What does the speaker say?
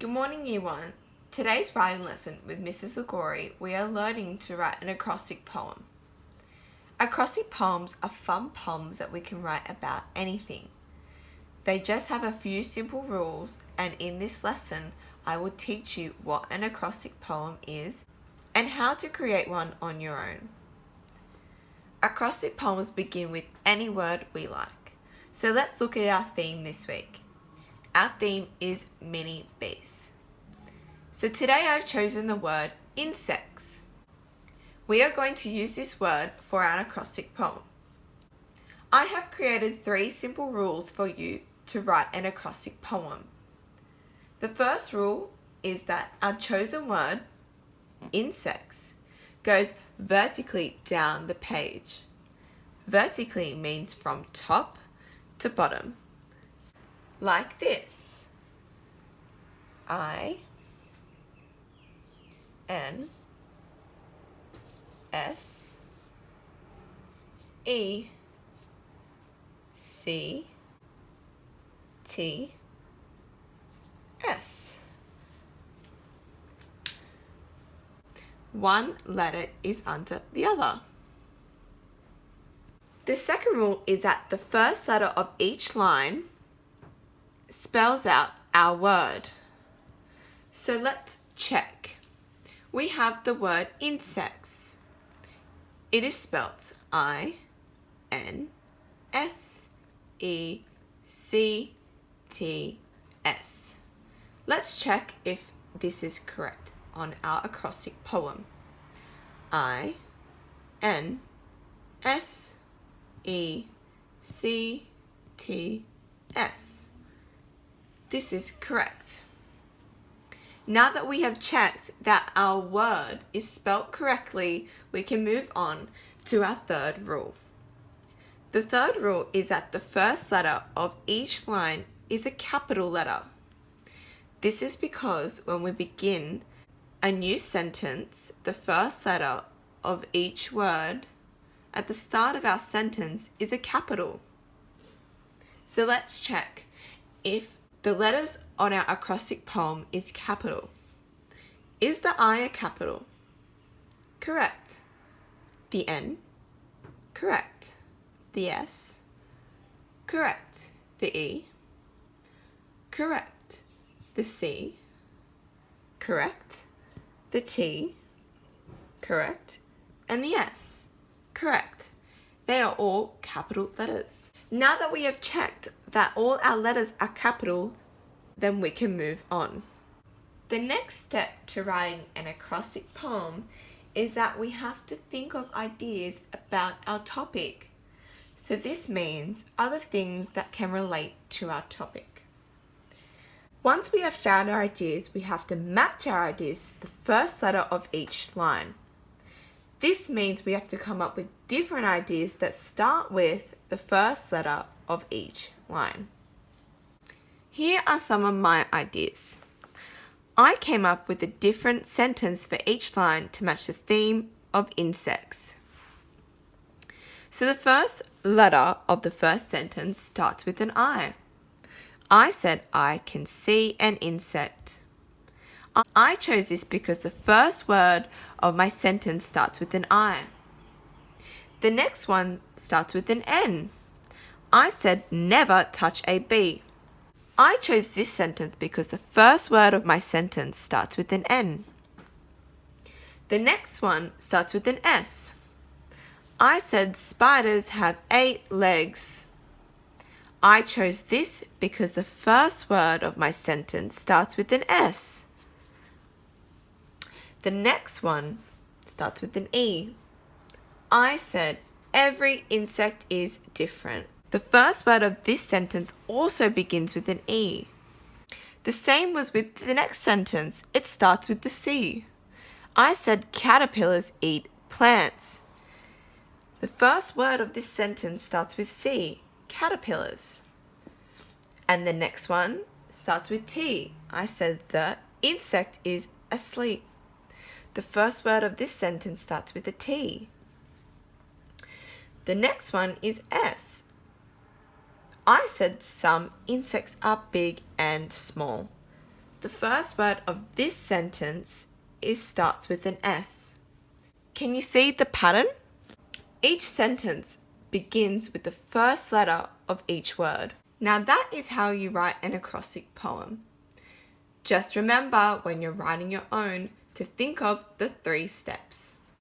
Good morning, Year 1. Today's writing lesson with Mrs. Lagori, we are learning to write an acrostic poem. Acrostic poems are fun poems that we can write about anything. They just have a few simple rules, and in this lesson, I will teach you what an acrostic poem is and how to create one on your own. Acrostic poems begin with any word we like. So let's look at our theme this week. Our theme is mini bees. So today I've chosen the word insects. We are going to use this word for our acrostic poem. I have created 3 simple rules for you to write an acrostic poem. The first rule is that our chosen word, insects, goes vertically down the page. Vertically means from top to bottom. Like this. I N S E C T S. One letter is under the other. The second rule is that the first letter of each line spells out our word. So let's check. We have the word insects. It is spelt I-N-S-E-C-T-S. Let's check if this is correct on our acrostic poem. I-N-S-E-C-T-S. This is correct. Now that we have checked that our word is spelt correctly, we can move on to our third rule. The third rule is that the first letter of each line is a capital letter. This is because when we begin a new sentence, the first letter of each word at the start of our sentence is a capital. So let's check if the letters on our acrostic poem is capital. Is the I a capital? Correct. The N? Correct. The S? Correct. The E? Correct. The C? Correct. The T? Correct. And the S? Correct. They are all capital letters. Now that we have checked that all our letters are capital, then we can move on. The next step to writing an acrostic poem is that we have to think of ideas about our topic. So this means other things that can relate to our topic. Once we have found our ideas, we have to match our ideas to the first letter of each line. This means we have to come up with different ideas that start with the first letter of each line. Here are some of my ideas. I came up with a different sentence for each line to match the theme of insects. So the first letter of the first sentence starts with an I. I said I can see an insect. I chose this because the first word of my sentence starts with an I. The next one starts with an N. I said never touch a bee. I chose this sentence because the first word of my sentence starts with an N. The next one starts with an S. I said spiders have 8 legs. I chose this because the first word of my sentence starts with an S. The next one starts with an E. I said every insect is different. The first word of this sentence also begins with an E. The same was with the next sentence. It starts with the C. I said caterpillars eat plants. The first word of this sentence starts with C, caterpillars. And the next one starts with T. I said the insect is asleep. The first word of this sentence starts with a T. The next one is S. I said some insects are big and small. The first word of this sentence starts with an S. Can you see the pattern? Each sentence begins with the first letter of each word. Now that is how you write an acrostic poem. Just remember when you're writing your own to think of the 3 steps.